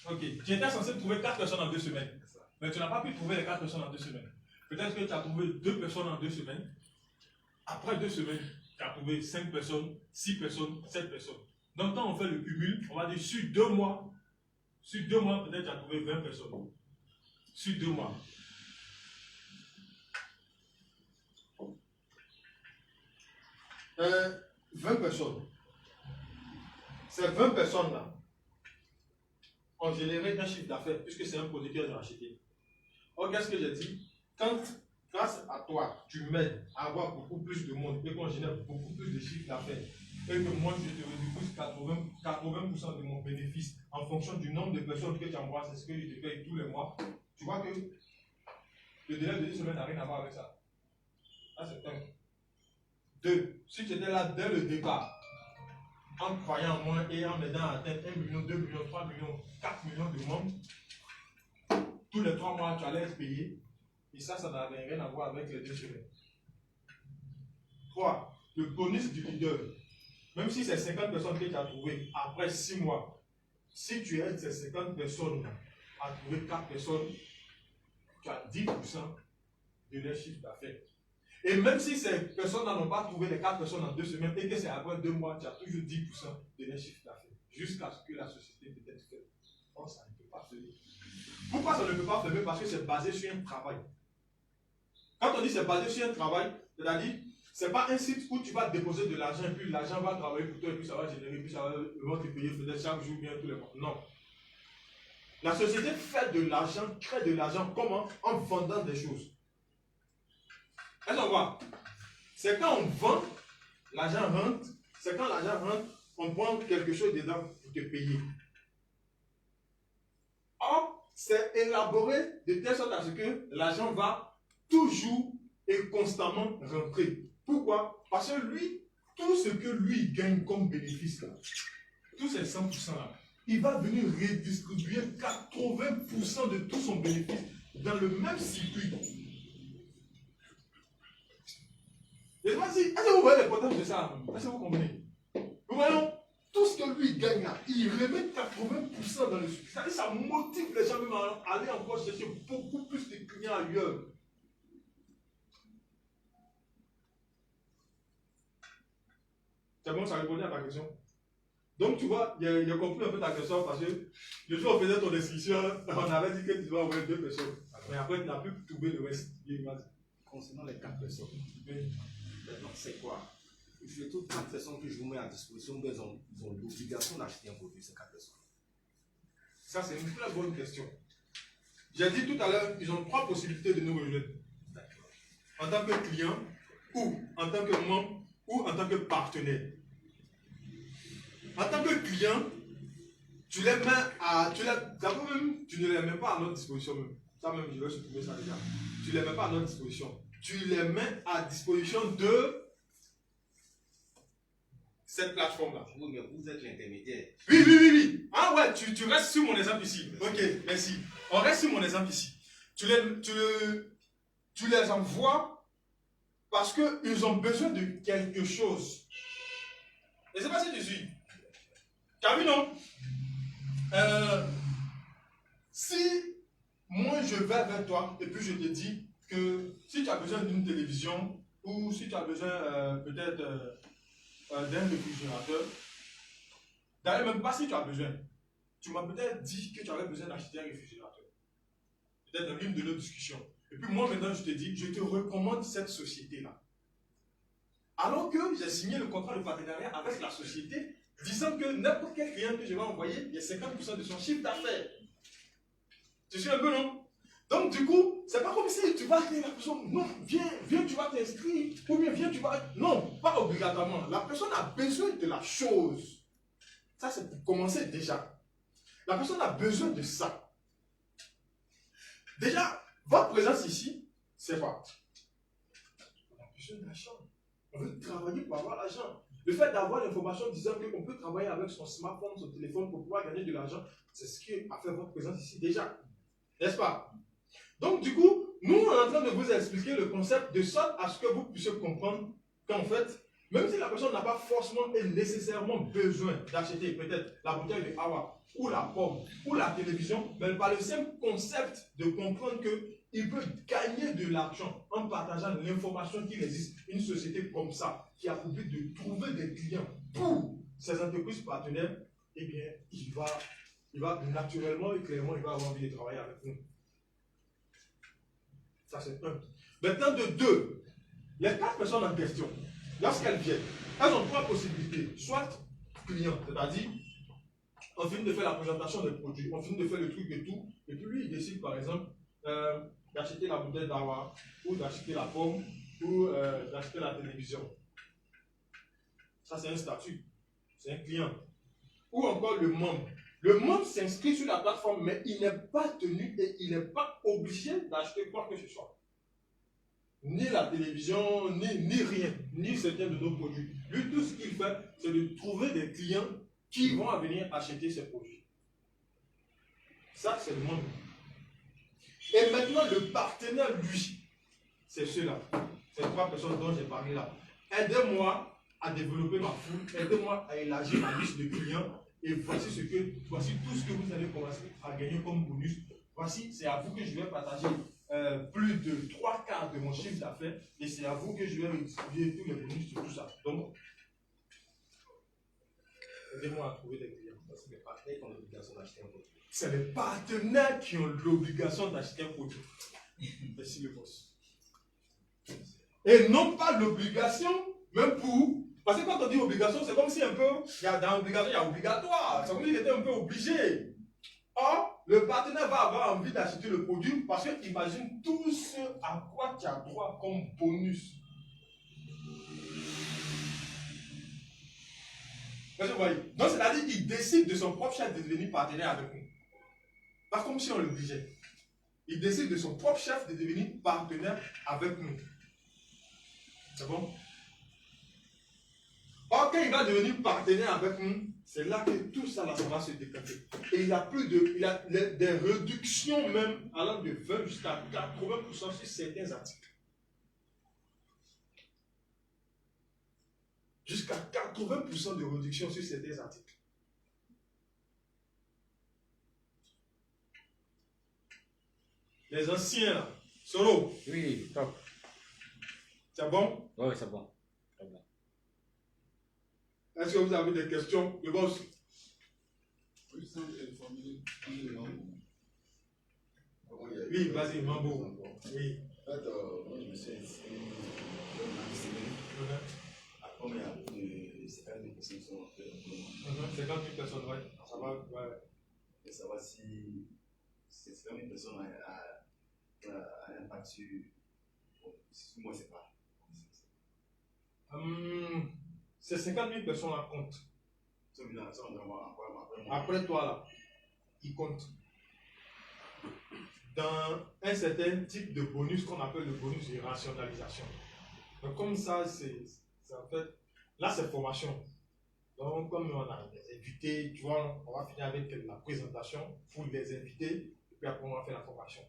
Ok. Tu étais censé trouver 4 personnes en 2 semaines. Mais tu n'as pas pu trouver les 4 personnes en 2 semaines. Peut-être que tu as trouvé 2 personnes en 2 semaines. Après 2 semaines, tu as trouvé 5 personnes, 6 personnes, 7 personnes. Donc, quand on fait le cumul, on va dire sur 2 mois, peut-être tu as trouvé 20 personnes. Sur 2 mois. Euh, 20 personnes. Ces 20 personnes-là ont généré un chiffre d'affaires puisque c'est un produit qu'ils ont acheté. Or, qu'est-ce que j'ai dit? Quand, grâce à toi, tu m'aides à avoir beaucoup plus de monde et qu'on génère beaucoup plus de chiffre d'affaires et que moi, je te rediffuse 80% de mon bénéfice en fonction du nombre de personnes que tu envoies, c'est ce que je te paye tous les mois. Tu vois que le délai de 10 semaines n'a rien à voir avec ça. Ça, c'est un. 2. Si tu étais là dès le départ, en croyant en moi et en m'aidant à atteindre 1 million, 2 millions, 3 millions, 4 millions de membres, tous les 3 mois, tu allais être payé. Et ça n'avait rien à voir avec les 2 semaines. 3. Le bonus du leader. Même si c'est 50 personnes que tu as trouvées après 6 mois, si tu aides ces 50 personnes à trouver 4 personnes, tu as 10% de leur chiffre d'affaires. Et même si ces personnes-là n'ont pas trouvé les 4 personnes en 2 semaines et que c'est après 2 mois, tu as toujours 10% de leur chiffre d'affaires. Jusqu'à ce que la société peut-être fasse. Oh, ça ne peut pas fermer. Pourquoi ça ne peut pas fermer? Parce que c'est basé sur un travail. Quand on dit c'est basé sur un travail, c'est-à-dire, ce n'est pas un site où tu vas déposer de l'argent et puis l'argent va travailler pour toi et puis ça va générer, puis ça va te payer peut-être chaque jour, bien tous les mois. Non. La société fait de l'argent, crée de l'argent. Comment? En vendant des choses. Est-ce qu'on voit? C'est quand on vend, l'argent rentre. C'est quand l'argent rentre, on prend quelque chose dedans pour te payer. Or, c'est élaboré de telle sorte à ce que l'argent va toujours et constamment rentrer. Pourquoi? Parce que lui, tout ce que lui gagne comme bénéfice, là, tous ces 100% là, il va venir redistribuer 80% de tout son bénéfice dans le même circuit. Et voici, est-ce que vous voyez l'importance de ça? Est-ce que vous comprenez? Nous voyons, tout ce que lui gagne là, il remet 80% dans le circuit. C'est-à-dire ça motive les gens même à aller encore chercher beaucoup plus de clients ailleurs. C'est bon, ça répondait à ta question. Donc, tu vois, il a compris un peu ta question parce que le jour où on faisait ton description, on avait dit que tu dois envoyer 2 personnes. Mais après, tu n'as plus trouvé le reste. Concernant les 4 personnes, maintenant, c'est quoi? Je fais toutes 4 personnes que je vous mets à disposition, ils ont l'obligation d'acheter un produit, ces 4 personnes. Ça, c'est une très bonne question. J'ai dit tout à l'heure, ils ont 3 possibilités de nous rejoindre. En tant que client, ou en tant que membre, ou en tant que partenaire. En tant que client, tu les mets à. D'abord même, tu ne les mets pas à notre disposition même. Ça même, je vais supprimer ça déjà. Tu ne les mets pas à notre disposition. Tu les mets à disposition de cette plateforme-là. Oui, mais vous êtes l'intermédiaire. Oui. Ah ouais, tu restes sur mon exemple ici. Ok, merci. On reste sur mon exemple ici. Tu les envoies parce qu'ils ont besoin de quelque chose. Et c'est pas si tu suis. Tu as vu, non? Si moi je vais vers toi et puis je te dis que si tu as besoin d'une télévision ou si tu as besoin peut-être d'un réfrigérateur, d'ailleurs même pas si tu as besoin, tu m'as peut-être dit que tu avais besoin d'acheter un réfrigérateur. Peut-être dans l'une de nos discussions. Et puis moi maintenant je te dis, je te recommande cette société-là. Alors que j'ai signé le contrat de partenariat avec la société, disant que n'importe quel client que je vais envoyer, il y a 50% de son chiffre d'affaires. Tu suis un peu, non? Donc, du coup, c'est pas comme si tu vas dire à la personne, non, viens, tu vas t'inscrire, ou bien viens, tu vas. Non, pas obligatoirement. La personne a besoin de la chose. Ça, c'est pour commencer déjà. La personne a besoin de ça. Déjà, votre présence ici, c'est quoi? On a besoin d'argent. On veut travailler pour avoir l'argent. Le fait d'avoir l'information disant qu'on peut travailler avec son smartphone, son téléphone pour pouvoir gagner de l'argent, c'est ce qui a fait votre présence ici déjà. N'est-ce pas? Donc du coup, nous on est en train de vous expliquer le concept de sorte à ce que vous puissiez comprendre qu'en fait, même si la personne n'a pas forcément et nécessairement besoin d'acheter peut-être la bouteille de Awa, ou la pomme, ou la télévision, mais par le simple concept de comprendre qu'il peut gagner de l'argent en partageant l'information qu'il existe une société comme ça, qui a pour but de trouver des clients pour ses entreprises partenaires, eh bien, il va naturellement et clairement, il va avoir envie de travailler avec nous. Ça, c'est un. Maintenant, de 2, les 4 personnes en question, lorsqu'elles viennent, elles ont 3 possibilités. Soit client, c'est-à-dire, on finit de faire la présentation des produits, on finit de faire le truc et tout, et puis lui, il décide, par exemple, d'acheter la bouteille d'Awa, ou d'acheter la pomme, ou d'acheter la télévision. Ça, c'est un statut. C'est un client. Ou encore le membre. Le membre s'inscrit sur la plateforme, mais il n'est pas tenu et il n'est pas obligé d'acheter quoi que ce soit. Ni la télévision, ni rien, ni certains de nos produits. Lui, tout ce qu'il fait, c'est de trouver des clients qui vont venir acheter ces produits. Ça, c'est le membre. Et maintenant, le partenaire, lui, c'est ceux-là. Ces 3 personnes dont j'ai parlé là. Aidez-moi à développer ma foule, aidez-moi à élargir ma liste de clients. Et voici tout ce que vous allez commencer à gagner comme bonus. Voici, c'est à vous que je vais partager plus de 3/4 de mon chiffre d'affaires et c'est à vous que je vais distribuer tous les bonus sur tout ça. Donc, aidez-moi à trouver des clients. Parce que les partenaires ont l'obligation d'acheter un produit. C'est les partenaires qui ont l'obligation d'acheter un produit. Merci le boss. Et non pas l'obligation, même pour. Parce que quand on dit obligation, c'est comme si un peu, dans l'obligation, il y a obligatoire. C'est comme s'il était un peu obligé. Or, le partenaire va avoir envie d'acheter le produit parce qu'il imagine tout ce à quoi tu as droit comme bonus. Vous voyez? Donc, c'est-à-dire qu'il décide de son propre chef de devenir partenaire avec nous. Pas comme si on l'obligeait. Il décide de son propre chef de devenir partenaire avec nous. C'est bon? Or, quand il va devenir partenaire avec nous, c'est là que tout ça, là, ça va se décanter. Et il y a des réductions même allant de 20 jusqu'à 80% sur certains articles. Jusqu'à 80% de réduction sur certains articles. Les anciens, là, Solo, Oui, top. c'est bon? Oui, c'est bon. C'est bon. Est-ce que vous avez des questions? Le boss? Oui, sans formuler les membres. Oui, vas-y, Mambo. Oui. En fait, moi, je me suis inscrit dans ma semaine. Après, il y a plus de 50 000 personnes qui sont entrées dans le 50 000 personnes, ouais. Ça va, ouais. Et savoir si ces 50 000 personnes ont un impact sur moi, c'est pas. Ces 50 000 personnes là comptent. Après toi là, ils comptent. Dans un certain type de bonus qu'on appelle le bonus de rationalisation. Donc comme ça, c'est en fait, là c'est formation. Donc comme on a des invités, tu vois, on va finir avec la présentation pour les invités, et puis après on va faire la formation.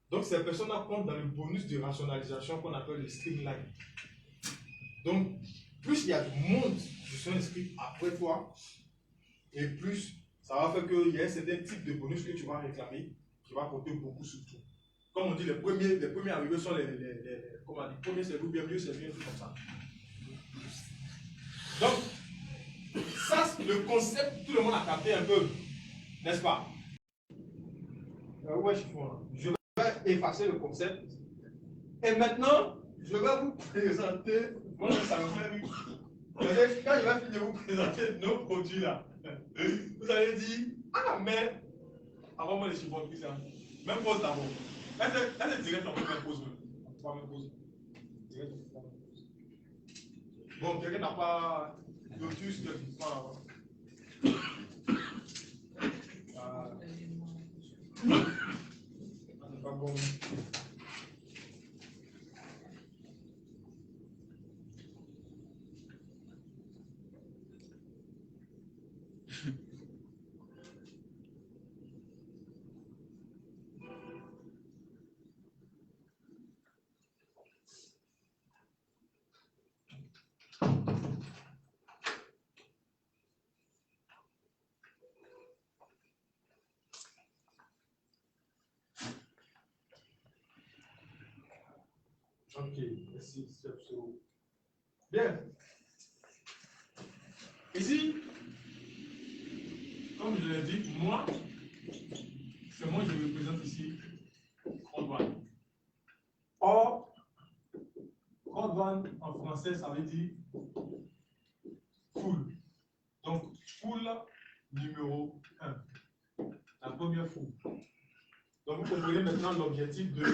Donc ces personnes-là comptent dans le bonus de rationalisation qu'on appelle le streamline. Donc, plus il y a du monde qui sont inscrits après toi, et plus ça va faire qu'il y a un certain type de bonus que tu vas réclamer qui va compter beaucoup surtout. Comme on dit, les premiers arrivés sont les premiers servis, bien mieux servis, tout comme ça. Donc, ça, le concept, tout le monde a capté un peu, n'est-ce pas? Ouais, je vais effacer le concept. Et maintenant, je vais vous présenter. Moi, ça me fait rire. Quand je vais finir de vous présenter nos produits là, vous allez dire, ah, mais avant moi, les chiffons, ça. Même pause d'abord. Là, c'est direct, on va même pause. On va même pause. Bon, quelqu'un n'a pas Lotus de pas. C'est pas bon. Ok, merci, c'est absolument. Bien. Ici, comme je l'ai dit, moi, c'est moi qui représente ici Code-One. Or, Code-One en français, ça veut dire full. Donc, full numéro 1. La première full. Donc, vous comprenez maintenant l'objectif de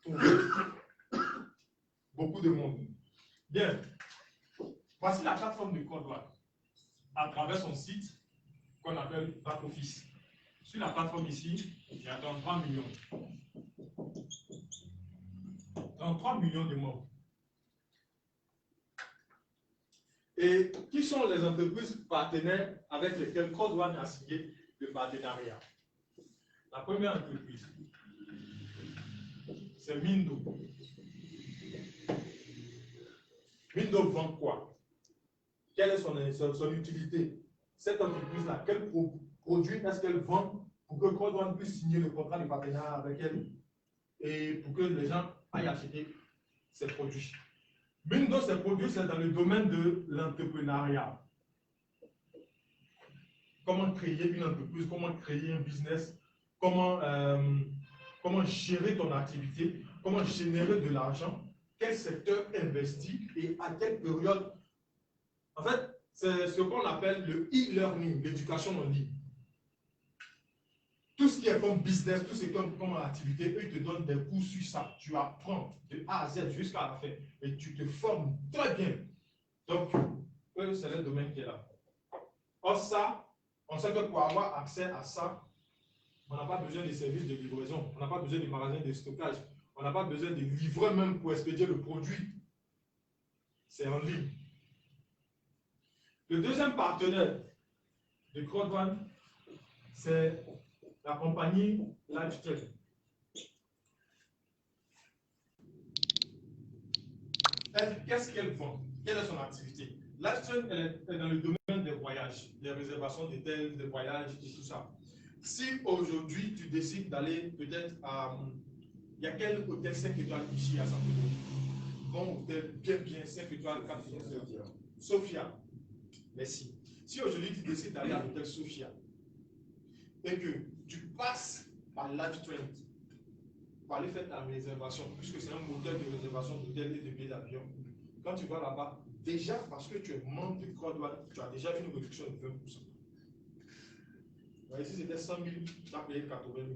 trouver beaucoup de monde. Bien. Voici la plateforme de Code-One à travers son site qu'on appelle Back Office. Sur la plateforme ici, il y a 33 millions. 33 millions de membres. Et qui sont les entreprises partenaires avec lesquelles Code-One a signé le partenariat? La première entreprise, c'est Mindo. Mindo vend quoi? Quelle est son utilité? Cette entreprise-là, quel produit est-ce qu'elle vend pour que Code-One puisse signer le contrat de partenariat avec elle? et pour que les gens aillent acheter ces produits. L'une de ces produits, c'est dans le domaine de l'entrepreneuriat. Comment créer une entreprise, comment créer un business, comment gérer ton activité, comment générer de l'argent, quel secteur investir et à quelle période. En fait, c'est ce qu'on appelle le e-learning, l'éducation en ligne. Tout ce qui est comme business, tout ce qui est comme activité, eux, ils te donnent des cours sur ça. Tu apprends de A à Z jusqu'à la fin et tu te formes très bien. Donc, eux, c'est le domaine qui est là. Or, ça, on sait que pour avoir accès à ça, on n'a pas besoin de services de livraison, on n'a pas besoin de magasins de stockage, on n'a pas besoin de livreurs même pour expédier le produit. C'est en ligne. Le deuxième partenaire de CrowdOne, c'est la compagnie Livestream. Qu'est-ce qu'elle vend? Quelle est son activité? Livestream est dans le domaine des voyages, des réservations d'hôtels, des voyages et tout ça. Si aujourd'hui tu décides d'aller peut-être à. Il y a quel hôtel 5 étoiles ici à Saint-Denis? Bon hôtel, bien 5 étoiles, 4 étoiles. Sophia. Merci. Si aujourd'hui tu décides d'aller à l'hôtel Sophia et que tu passes par Livestream pour aller faire ta réservation, puisque c'est un modèle de réservation d'hôtel et de billets d'avion, quand tu vas là-bas, déjà parce que tu es membre de CrowdOne, tu as déjà une réduction de 20%. Ici c'était 100 000, tu as payé 80 000.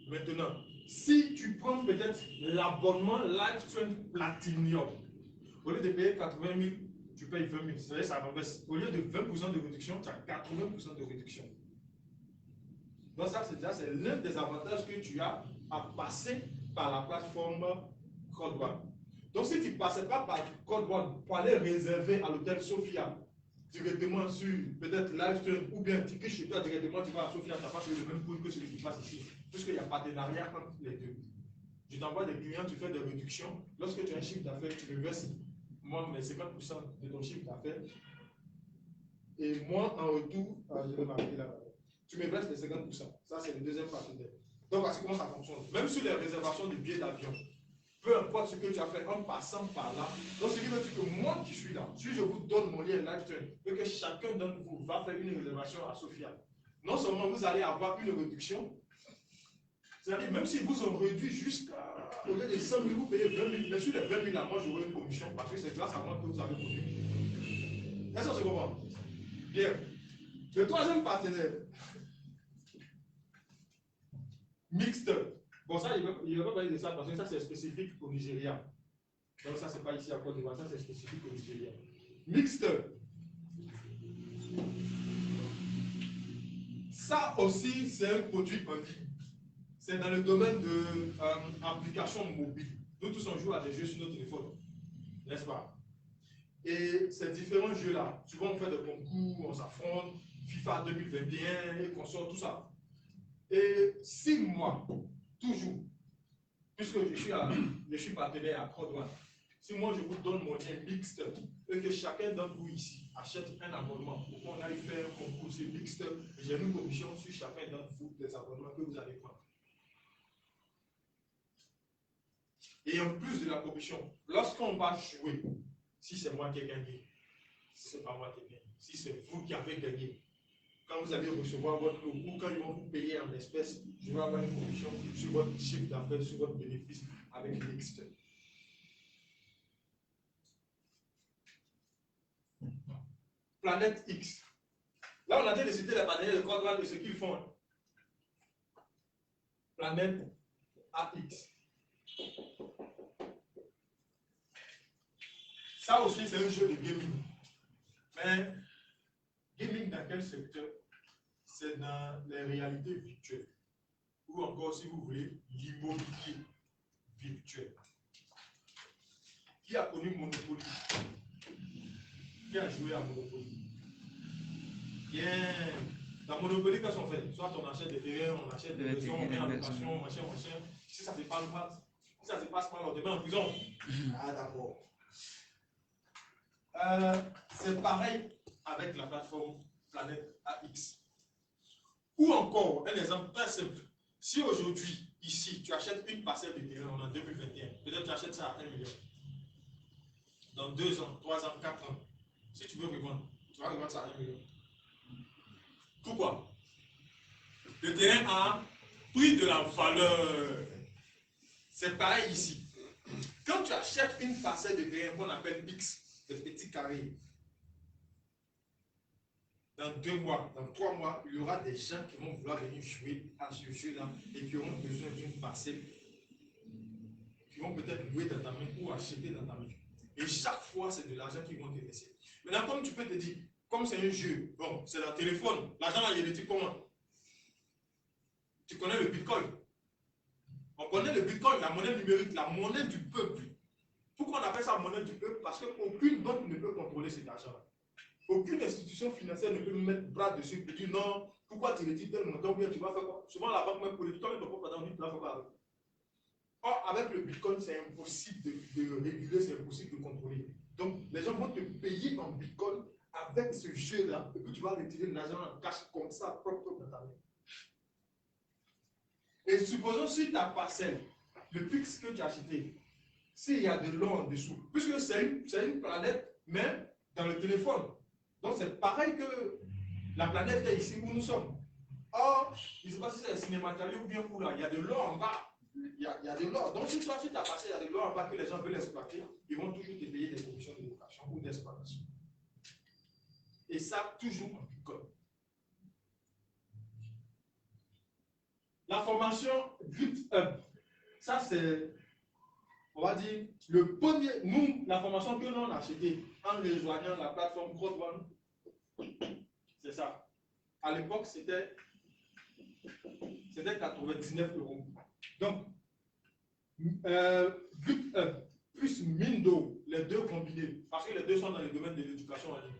Maintenant, si tu prends peut-être l'abonnement Livestream Platinum, au lieu de payer 80 000, tu payes 20 000. C'est-à-dire ça renverse. Au lieu de 20% de réduction, tu as 80% de réduction. Donc ça, c'est l'un des avantages que tu as à passer par la plateforme CrowdOne. Donc si tu ne passais pas par CrowdOne pour aller réserver à l'hôtel Sophia, directement sur peut-être Livestream ou bien tu cliques chez toi directement, tu vas à Sophia, tu n'as pas payé le même prix que celui qui passe ici. Puisqu'il y a partenariat entre les deux. Tu t'envoies des clients, tu fais des réductions. Lorsque tu as un chiffre d'affaires, tu me verses moi mes 50% de ton chiffre d'affaires. Et moi, en retour, je vais marquer là. Tu me verses les 50%. Ça, c'est le deuxième partenaire. Donc, voici comment ça fonctionne. Même sur les réservations de billets d'avion, peu importe ce que tu as fait en passant par là. Donc, ce qui veut dire que moi qui suis là, si je vous donne mon lien Livestream et que chacun d'entre vous va faire une réservation à Sophia, non seulement vous allez avoir une réduction, c'est-à-dire même si vous ont réduit jusqu'à, au lieu de 100 000, vous payez 20 000, mais sur les 20 000 là, moi j'aurai une commission parce que c'est grâce à moi que vous avez produit. Est-ce que c'est comment? Bien. Le troisième partenaire, Mixter. Bon, ça, il ne va pas parler de ça parce que ça, c'est spécifique au Nigeria. Donc, ça, c'est pas ici à Côte d'Ivoire, ça, c'est spécifique au Nigeria. Mixter. Ça aussi, c'est un produit en ligne. C'est dans le domaine de applications mobiles. Nous tous, on joue à des jeux sur nos téléphones, n'est-ce pas? Et ces différents jeux-là, souvent on fait des concours, on s'affronte, FIFA 2021 et consorts, tout ça. Et 6 mois, toujours, puisque je suis partenaire à CrowdOne, si moi je vous donne mon lien Mixter et que chacun d'entre vous ici achète un abonnement pour qu'on aille faire un concours sur Mixter, j'ai une commission sur chacun d'entre vous des abonnements que vous allez prendre. Et en plus de la commission, lorsqu'on va jouer, si c'est moi qui ai gagné, si ce n'est pas moi qui ai gagné, si c'est vous qui avez gagné, quand vous allez recevoir votre lot ou quand ils vont vous payer en espèces, je vais avoir une commission sur votre chiffre d'affaires, sur votre bénéfice avec Mixter. Planète X. Là, on a déjà cité les partenaires de CrowdOne de ce qu'ils font. Planète AX. Ça aussi, c'est un jeu de gaming. Mais gaming dans quel secteur? C'est dans les réalités virtuelles. Ou encore, si vous voulez, l'immobilier virtuel. Qui a connu Monopoly? Qui a joué à Monopoly? Bien. Dans Monopoly, qu'est-ce qu'on fait? Soit on achète des terrains, on achète des maisons, on met en location, machin. Si ça ne se passe pas, si ça se passe pas, on te met en prison. Ah, d'accord. C'est pareil avec la plateforme Planète AX. Ou encore, un exemple très simple. Si aujourd'hui, ici, tu achètes une parcelle de terrain en 2021, peut-être tu achètes ça à 1 million. Dans 2 ans, 3 ans, 4 ans, si tu veux revendre, tu vas revendre ça à 1 million. Pourquoi? Le terrain a pris de la valeur. C'est pareil ici. Quand tu achètes une parcelle de terrain qu'on appelle X, de petits carrés, dans 2 mois, dans 3 mois, il y aura des gens qui vont vouloir venir jouer à ce jeu-là et qui auront besoin d'une parcelle, qui vont peut-être louer dans ta main ou acheter dans ta main. Et chaque fois, c'est de l'argent qu'ils vont te laisser. Maintenant, comme tu peux te dire, comme c'est un jeu, bon, c'est le téléphone, l'argent là, il est dit comment? Tu connais le Bitcoin. On connaît le Bitcoin, la monnaie numérique, la monnaie du peuple. Pourquoi on appelle ça monnaie du peuple? Parce qu'aucune banque ne peut contrôler cet argent-là. Aucune institution financière ne peut mettre bras dessus et dire non, pourquoi tu retires tel montant, bien tu vas faire quoi? Souvent la banque même politique, toi même ton propre patron, tu vas faire quoi avec? Or, avec le Bitcoin, c'est impossible de réguler, c'est impossible de contrôler. Donc, les gens vont te payer en Bitcoin avec ce jeu-là, et puis tu vas retirer l'argent en cash comme ça, propre dans ta main. Et supposons sur ta parcelle, le fixe que tu as acheté, s'il y a de l'eau en dessous, puisque c'est une planète, mais dans le téléphone. Donc c'est pareil que la planète est ici où nous sommes. Or, je ne sais pas si c'est cinématographique ou bien où là, il y a de l'eau en bas. Il y a de l'or. Donc, si toi, tu as passé, il y a de l'or en bas que les gens veulent exploiter, ils vont toujours te payer des commissions de location ou d'exploitation. Et ça, toujours en Bitcoin. La formation GitHub, ça c'est, on va dire, le premier, nous, la formation que l'on a achetée en rejoignant la plateforme GrowthOne, c'est ça. À l'époque, c'était 99 €. Donc, GitHub plus Mindo, les deux combinés, parce que les deux sont dans le domaine de l'éducation en ligne.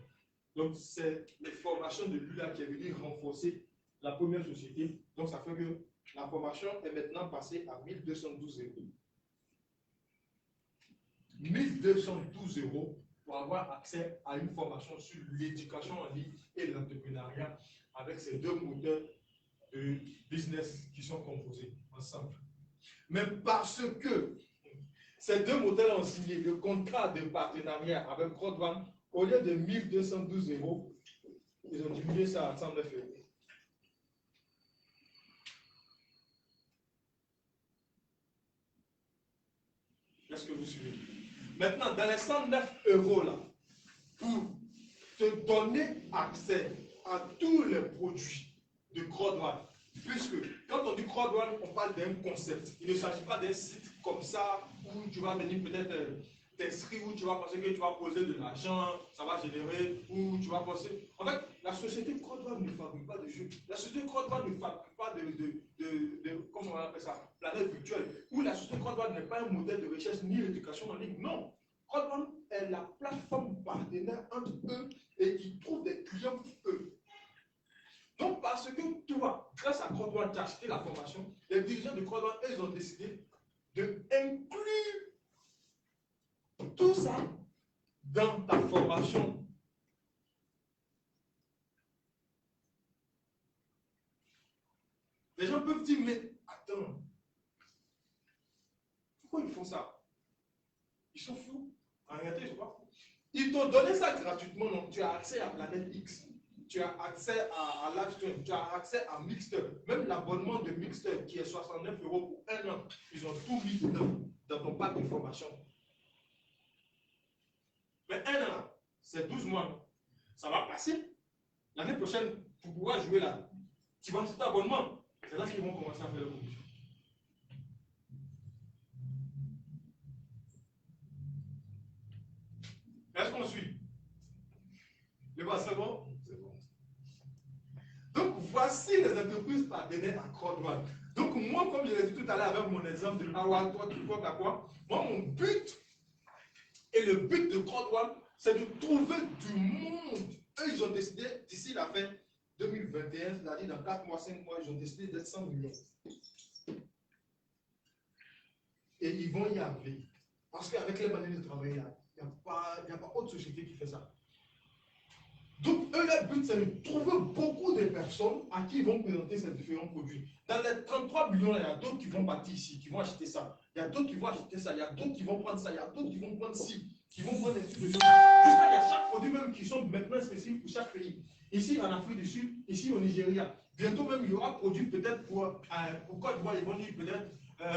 Donc, c'est les formations de lui-là qui est venu renforcer la première société. Donc, ça fait que la formation est maintenant passée à 1212 €. 1212 € pour avoir accès à une formation sur l'éducation en ligne et l'entrepreneuriat avec ces deux moteurs de business qui sont composés ensemble. Mais parce que ces deux moteurs ont signé le contrat de partenariat avec GrowthOne, au lieu de 1212 €, ils ont diminué ça à 109 €. Est-ce que vous suivez? Maintenant, dans les 109 € là, pour te donner accès à tous les produits de GrowthOne, puisque quand on dit GrowthOne, on parle d'un concept. Il ne s'agit pas d'un site comme ça où tu vas venir peut-être t'inscrire, où tu vas penser que tu vas poser de l'argent, ça va générer, où tu vas penser. En fait, la société GrowthOne ne fabrique pas de jeux. La société GrowthOne ne fabrique pas comment on appelle ça, planète virtuelle. Où la société GrowthOne n'est pas un modèle de recherche ni l'éducation en ligne. Non. GrowthOne est la plateforme partenaire entre eux et qui trouve des clients pour eux. Donc, parce que toi, grâce à GrowthOne, tu as acheté la formation, les dirigeants de GrowthOne, ils ont décidé d'inclure tout ça dans ta formation. Les gens peuvent dire, mais attends, pourquoi ils font ça? Ils sont fous. En réalité, ils ne sont pas fous. Ils t'ont donné ça gratuitement, donc tu as accès à Planète X. Tu as accès à Livestream, tu as accès à Mixter. Même l'abonnement de Mixter qui est 69 € pour 1 an, ils ont tout mis dedans dans ton pack de formation. Mais 1 an, c'est 12 mois. Ça va passer. L'année prochaine, pour pouvoir jouer là, tu vas acheter ton abonnement. C'est là qu'ils vont commencer à faire le commission. Est-ce qu'on suit? Le bas, c'est bon? C'est bon. Donc, voici les entreprises partenaires à GrowthOne. Donc, moi, comme je l'ai dit tout à l'heure avec mon exemple de Awa, toi, tu vois, quoi, moi, mon but et le but de GrowthOne, c'est de trouver du monde. Eux, ils ont décidé, d'ici la fin 2021, c'est-à-dire dans 4 mois, 5 mois, ils ont décidé d'être 100 millions. Et ils vont y arriver. Parce qu'avec les manières de travailler, il n'y a pas autre société qui fait ça. Donc, eux, leur but, c'est de trouver beaucoup de personnes à qui ils vont présenter ces différents produits. Dans les 33 millions, il y a d'autres qui vont partir ici, qui vont acheter ça. Il y a d'autres qui vont acheter ça. Il y a d'autres qui vont prendre ça. Il y a d'autres qui vont prendre ci, qui vont prendre des institutions. Jusqu'à il y a chaque produit même qui sont maintenant spécifiques pour chaque pays. Ici, en Afrique du Sud, ici au Nigeria. Bientôt même, il y aura produit peut-être pour Côte d'Ivoire, ils vont dire peut-être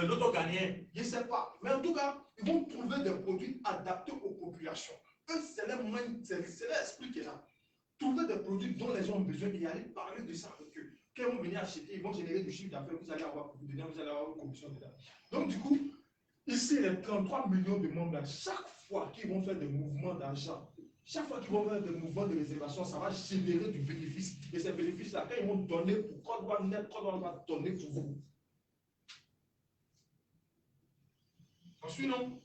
l'auto-ghanéen. Je ne sais pas. Mais en tout cas, ils vont trouver des produits adaptés aux populations. Eux, c'est l'esprit qui est là. Trouver des produits dont les gens ont besoin et aller parler de ça avec eux. Quand ils vont venir acheter, ils vont générer du chiffre d'affaires, vous allez avoir beaucoup dedans, vous allez avoir une commission dedans. Donc, du coup, ici, les 33 millions de membres, là, chaque fois qu'ils vont faire des mouvements d'argent, chaque fois qu'ils vont faire des mouvements de réservation, ça va générer du bénéfice. Et ces bénéfices-là, quand ils vont donner pour Côte d'Ivoire net, Côte d'Ivoire va donner pour vous. Ensuite, non.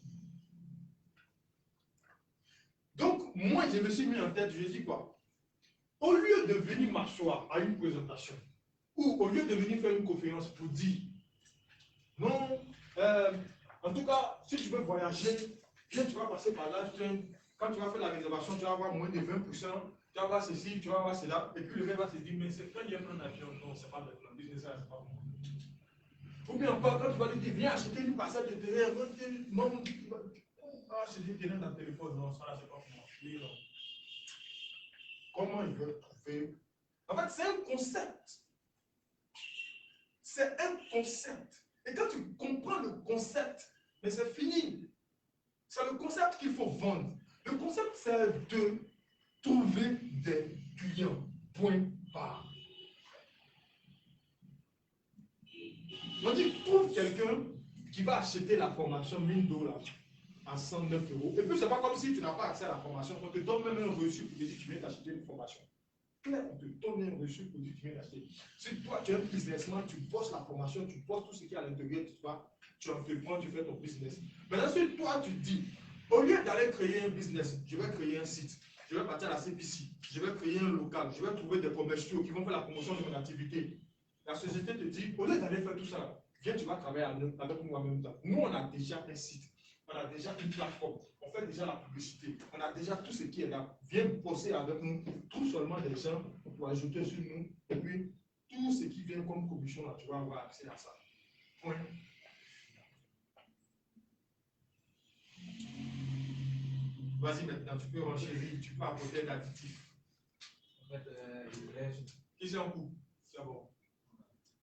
Donc, moi, je me suis mis en tête, je dis quoi? Au lieu de venir m'asseoir à une présentation, ou au lieu de venir faire une conférence pour dire, non, en tout cas, si tu veux voyager, viens, tu vas passer par là, quand tu vas faire la réservation, tu vas avoir moins de 20%, tu vas avoir ceci, tu vas avoir cela, et puis le gars va se dire, mais c'est quand il y a un avion, non, c'est pas maintenant, le business, c'est pas moi. Ou bien encore, quand tu vas lui dire, viens acheter une passage de terrain, non, ah, c'est du terrain dans le téléphone, non, ça, c'est pas pour moi. Non. Comment ils veulent trouver? En fait, c'est un concept. C'est un concept. Et quand tu comprends le concept, mais c'est fini. C'est le concept qu'il faut vendre. Le concept, c'est de trouver des clients. Point barre. On dit, trouve quelqu'un qui va acheter la formation $1000 à 109 €. Et puis, ce n'est pas comme si tu n'as pas accès à la formation. On te donne même un reçu pour te dire que tu viens d'acheter une formation. On te donne un reçu pour dire que tu viens d'acheter. Si toi, tu es un businessman, tu postes la formation, tu postes tout ce qui est à l'intérieur, tu entreprends, tu fais ton business. Maintenant, si toi, tu dis, au lieu d'aller créer un business, je vais créer un site, je vais partir à la CPC, je vais créer un local, je vais trouver des commerciaux qui vont faire la promotion de mon activité. La société te dit, au lieu d'aller faire tout ça, viens, tu vas travailler avec nous en même temps. Nous, on a déjà un site. On a déjà une plateforme, on fait déjà la publicité, on a déjà tout ce qui est là. Viens bosser avec nous, trouve seulement des gens pour ajouter sur nous, et puis tout ce qui vient comme commission, là, tu vas avoir accès à ça. Point. Vas-y maintenant, tu peux renchérir, tu peux apporter l'additif. En fait, je voulais. Qui c'est en coup? C'est bon.